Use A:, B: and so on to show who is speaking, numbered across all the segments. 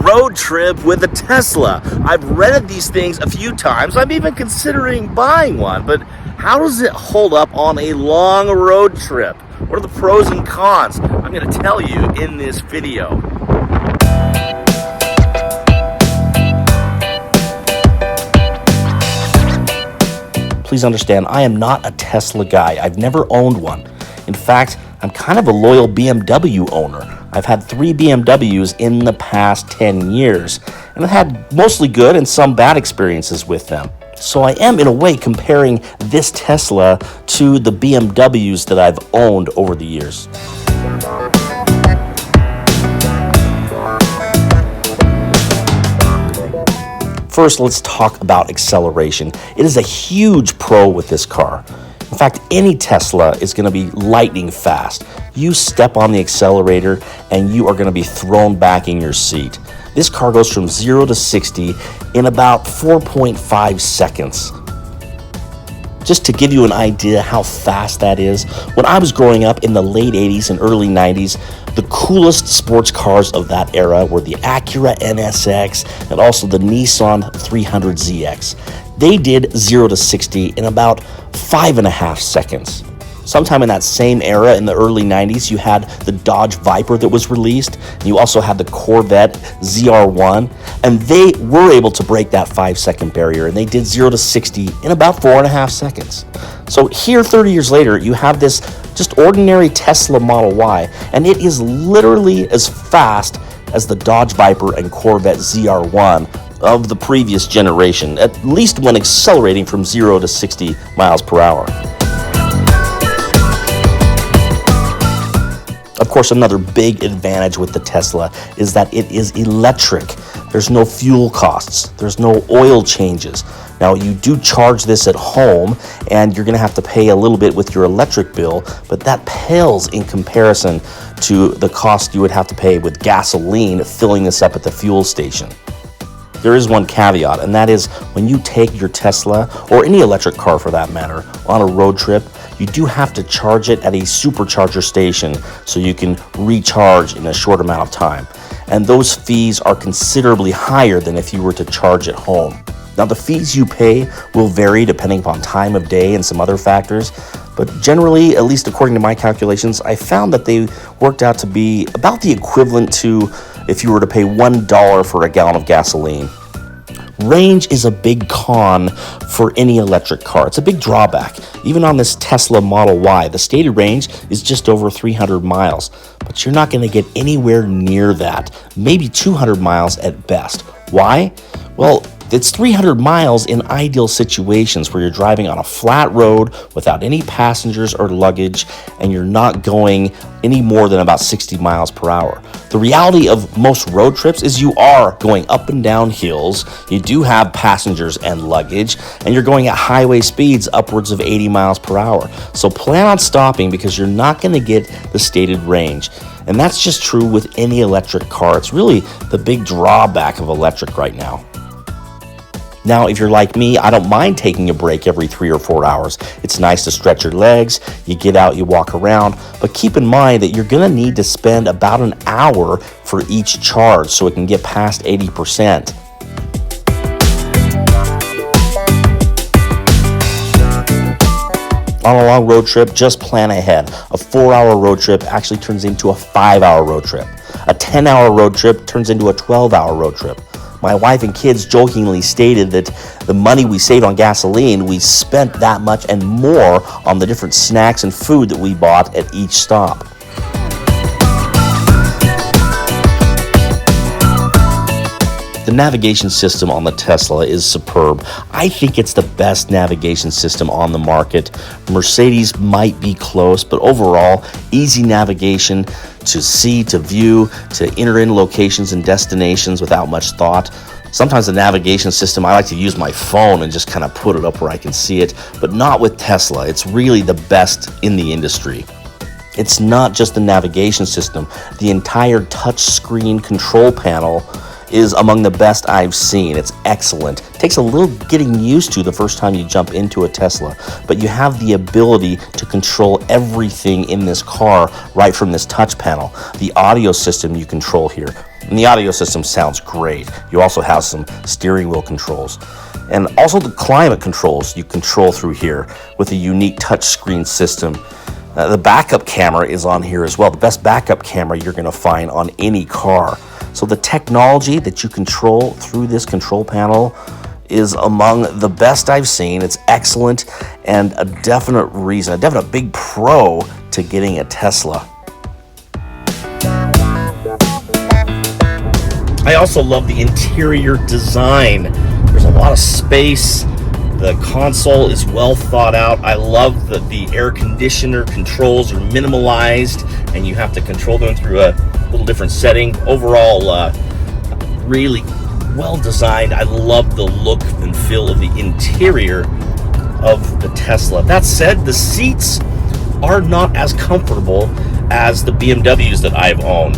A: road trip with a Tesla. I've rented these things a few times. I'm even considering buying one, but how does it hold up on a long road trip? What are the pros and cons? I'm going to tell you in this video. Please understand, I am not a Tesla guy. I've never owned one. In fact, I'm kind of a loyal BMW owner. I've had 3 BMWs in the past 10 years, and I've had mostly good and some bad experiences with them. So I am, in a way, comparing this Tesla to the BMWs that I've owned over the years. First, let's talk about acceleration. It is a huge pro with this car. In fact, any Tesla is going to be lightning fast. You step on the accelerator and you are going to be thrown back in your seat. This car goes from 0 to 60 in about 4.5 seconds. Just to give you an idea how fast that is, when I was growing up in the late 80s and early 90s, the coolest sports cars of that era were the Acura NSX and also the Nissan 300ZX. They did 0 to 60 in about 5.5 seconds. Sometime in that same era, in the early 90s, you had the Dodge Viper that was released. And you also had the Corvette ZR1. And they were able to break that 5-second barrier. And they did 0 to 60 in about 4.5 seconds. So here, 30 years later, you have this just ordinary Tesla Model Y. And it is literally as fast as the Dodge Viper and Corvette ZR1 of the previous generation, at least when accelerating from 0 to 60 miles per hour. Of course, another big advantage with the Tesla is that it is electric. There's no fuel costs. There's no oil changes. Now, you do charge this at home, and you're going to have to pay a little bit with your electric bill, but that pales in comparison to the cost you would have to pay with gasoline filling this up at the fuel station. There is one caveat, and that is when you take your Tesla, or any electric car for that matter, on a road trip, you do have to charge it at a supercharger station so you can recharge in a short amount of time. And those fees are considerably higher than if you were to charge at home. Now, the fees you pay will vary depending upon time of day and some other factors, but generally, at least according to my calculations, I found that they worked out to be about the equivalent to if you were to pay $1 for a gallon of gasoline. Range is a big con for any electric car. It's a big drawback. Even on this Tesla Model Y, the stated range is just over 300 miles, but you're not going to get anywhere near that, maybe 200 miles at best. Why? Well, it's 300 miles in ideal situations where you're driving on a flat road without any passengers or luggage, and you're not going any more than about 60 miles per hour. The reality of most road trips is you are going up and down hills, you do have passengers and luggage, and you're going at highway speeds upwards of 80 miles per hour. So plan on stopping because you're not going to get the stated range. And that's just true with any electric car. It's really the big drawback of electric right now. Now, if you're like me, I don't mind taking a break every 3 or 4 hours. It's nice to stretch your legs, you get out, you walk around, but keep in mind that you're going to need to spend about an hour for each charge so it can get past 80%. On a long road trip, just plan ahead. A 4-hour road trip actually turns into a 5-hour road trip. A 10-hour road trip turns into a 12-hour road trip. My wife and kids jokingly stated that the money we saved on gasoline, we spent that much and more on the different snacks and food that we bought at each stop. The navigation system on the Tesla is superb. I think it's the best navigation system on the market. Mercedes might be close, but overall, easy navigation to see, to view, to enter in locations and destinations without much thought. Sometimes the navigation system, I like to use my phone and just kind of put it up where I can see it, but not with Tesla. It's really the best in the industry. It's not just the navigation system. The entire touchscreen control panel is among the best I've seen. It's excellent. It takes a little getting used to the first time you jump into a Tesla, but you have the ability to control everything in this car right from this touch panel. The audio system you control here, and the audio system sounds great. You also have some steering wheel controls. And also the climate controls you control through here with a unique touchscreen system. The backup camera is on here as well. The best backup camera you're going to find on any car. So the technology that you control through this control panel is among the best I've seen. It's excellent and a definite reason, a definite big pro to getting a Tesla. I also love the interior design. There's a lot of space. The console is well thought out. I love that the air conditioner controls are minimalized and you have to control them through a little different setting. Overall, really well designed. I love the look and feel of the interior of the Tesla. That said, the seats are not as comfortable as the BMWs that I've owned.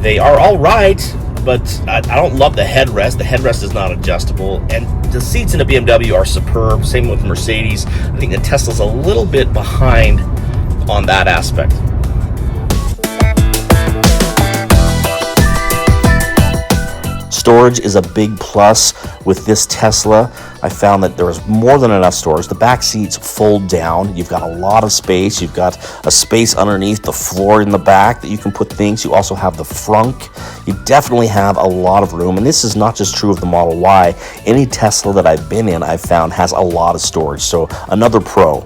A: They are all right, but I don't love the headrest. The headrest is not adjustable, and the seats in a BMW are superb. Same with Mercedes. I think the Tesla's a little bit behind on that aspect. Storage is a big plus with this Tesla. I found that there was more than enough storage. The back seats fold down. You've got a lot of space. You've got a space underneath the floor in the back that you can put things. You also have the frunk. You definitely have a lot of room. And this is not just true of the Model Y. Any Tesla that I've been in, I've found has a lot of storage. So another pro.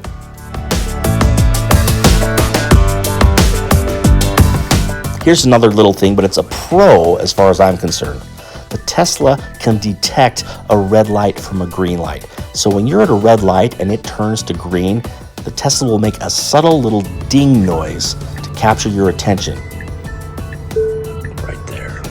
A: Here's another little thing, but it's a pro as far as I'm concerned. The Tesla can detect a red light from a green light. So when you're at a red light and it turns to green, the Tesla will make a subtle little ding noise to capture your attention. Right there.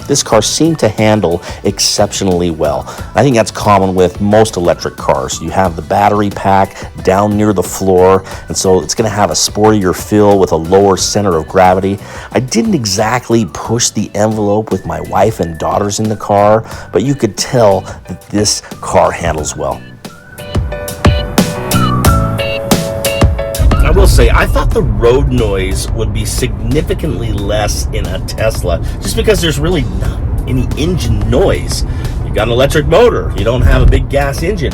A: This car seemed to handle exceptionally well. I think that's common with most electric cars. You have the battery pack down near the floor, and so it's going to have a sportier feel with a lower center of gravity. I didn't exactly push the envelope with my wife and daughters in the car, but you could tell that this car handles well. I will say, I thought the road noise would be significantly less in a Tesla, just because there's really not any engine noise. You've got an electric motor. You don't have a big gas engine.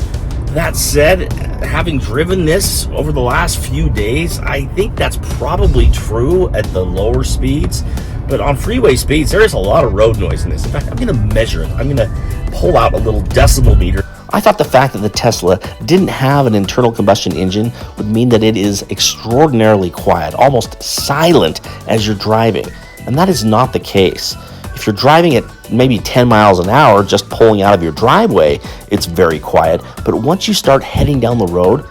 A: That said, having driven this over the last few days, I think that's probably true at the lower speeds. But on freeway speeds, there is a lot of road noise in this. In fact, I'm going to measure it. I'm going to pull out a little decibel meter. I thought the fact that the Tesla didn't have an internal combustion engine would mean that it is extraordinarily quiet, almost silent as you're driving. And that is not the case. If you're driving at maybe 10 miles an hour, just pulling out of your driveway, it's very quiet. But once you start heading down the road,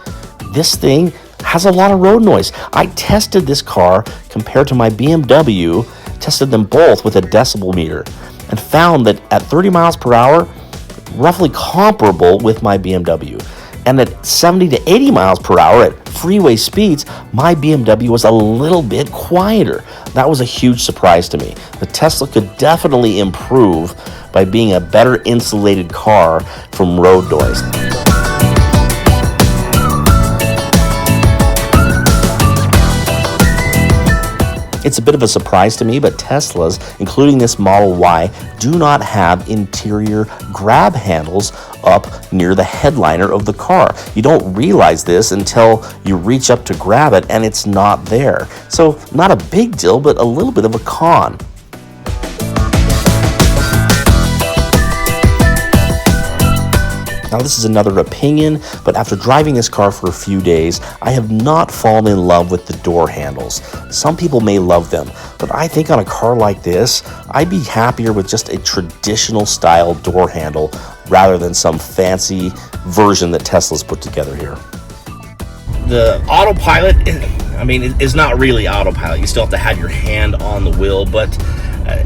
A: this thing has a lot of road noise. I tested this car compared to my BMW, tested them both with a decibel meter, and found that at 30 miles per hour, roughly comparable with my BMW. And at 70 to 80 miles per hour at freeway speeds, my BMW was a little bit quieter. That was a huge surprise to me. The Tesla could definitely improve by being a better insulated car from road noise. It's a bit of a surprise to me, but Teslas, including this Model Y, do not have interior grab handles up near the headliner of the car. You don't realize this until you reach up to grab it and it's not there. So not a big deal, but a little bit of a con. Now, this is another opinion, but after driving this car for a few days, I have not fallen in love with the door handles. Some people may love them, but I think on a car like this, I'd be happier with just a traditional style door handle rather than some fancy version that Tesla's put together here. The Autopilot, is not really Autopilot. You still have to have your hand on the wheel, but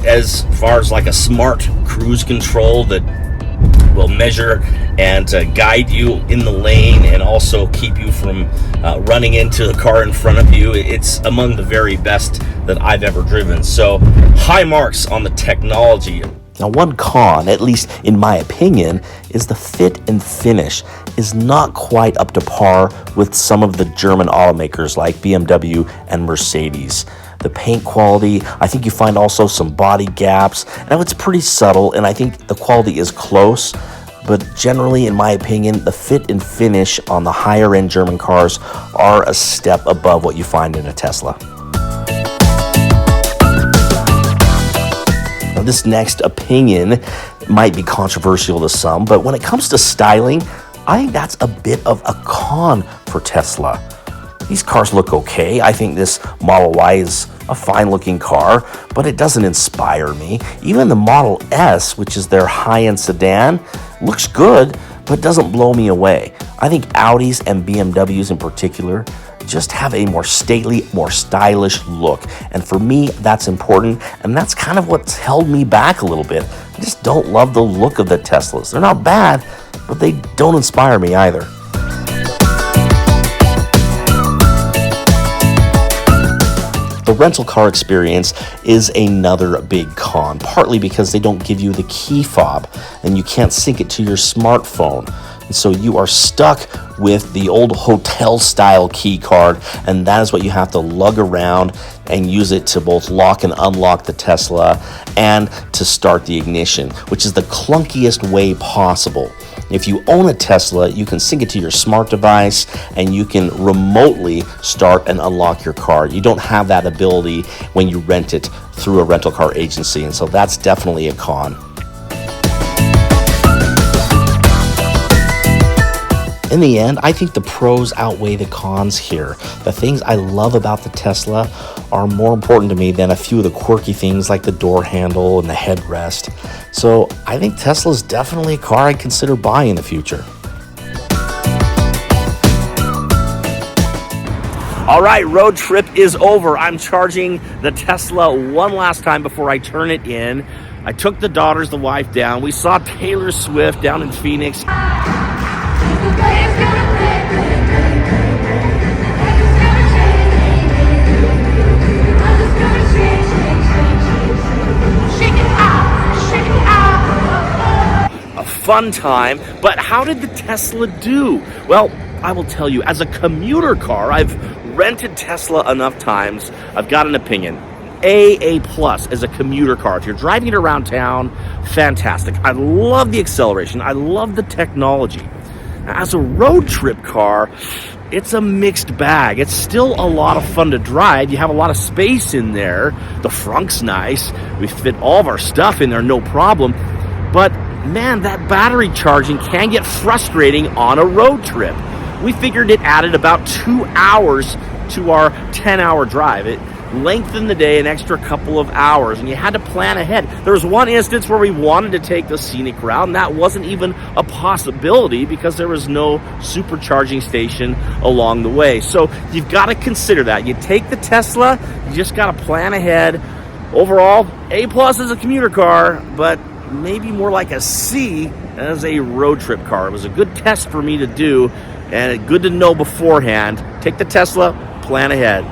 A: as far as like a smart cruise control that will measure and guide you in the lane, and also keep you from running into the car in front of you. It's among the very best that I've ever driven. So high marks on the technology. Now, one con, at least in my opinion, is the fit and finish is not quite up to par with some of the German automakers like BMW and Mercedes. The paint quality, I think you find also some body gaps. Now, it's pretty subtle, and I think the quality is close, but generally, in my opinion, the fit and finish on the higher end German cars are a step above what you find in a Tesla. Now, this next opinion might be controversial to some, but when it comes to styling, I think that's a bit of a con for Tesla. These cars look okay. I think this Model Y is a fine-looking car, but it doesn't inspire me. Even the Model S, which is their high-end sedan, looks good, but doesn't blow me away. I think Audis and BMWs in particular just have a more stately, more stylish look. And for me, that's important, and that's kind of what's held me back a little bit. I just don't love the look of the Teslas. They're not bad, but they don't inspire me either. The rental car experience is another big con, partly because they don't give you the key fob and you can't sync it to your smartphone. And so you are stuck with the old hotel style key card, and that is what you have to lug around and use it to both lock and unlock the Tesla and to start the ignition, which is the clunkiest way possible. If you own a Tesla, you can sync it to your smart device and you can remotely start and unlock your car. You don't have that ability when you rent it through a rental car agency, and so that's definitely a con. In the end, I think the pros outweigh the cons here. The things I love about the Tesla are more important to me than a few of the quirky things like the door handle and the headrest. So I think Tesla is definitely a car I'd consider buying in the future. All right, road trip is over. I'm charging the Tesla one last time before I turn it in. I took the daughters, the wife down. We saw Taylor Swift down in Phoenix. A fun time, but how did the Tesla do? Well, I will tell you, as a commuter car, I've rented Tesla enough times, I've got an opinion. A+ as a commuter car. If you're driving it around town, fantastic. I love the acceleration. I love the technology. As a road trip car, it's a mixed bag. It's still a lot of fun to drive. You have a lot of space in there. The front's nice. We fit all of our stuff in there, no problem. But man, that battery charging can get frustrating on a road trip. We figured it added about 2 hours to our 10-hour drive. It lengthened the day an extra couple of hours, and you had to plan ahead. There was one instance where we wanted to take the scenic route, and that wasn't even a possibility because there was no supercharging station along the way. So you've got to consider that. You take the Tesla, you just got to plan ahead. Overall, A+ as a commuter car, but maybe more like a C as a road trip car. It was a good test for me to do, and good to know beforehand. Take the Tesla, plan ahead.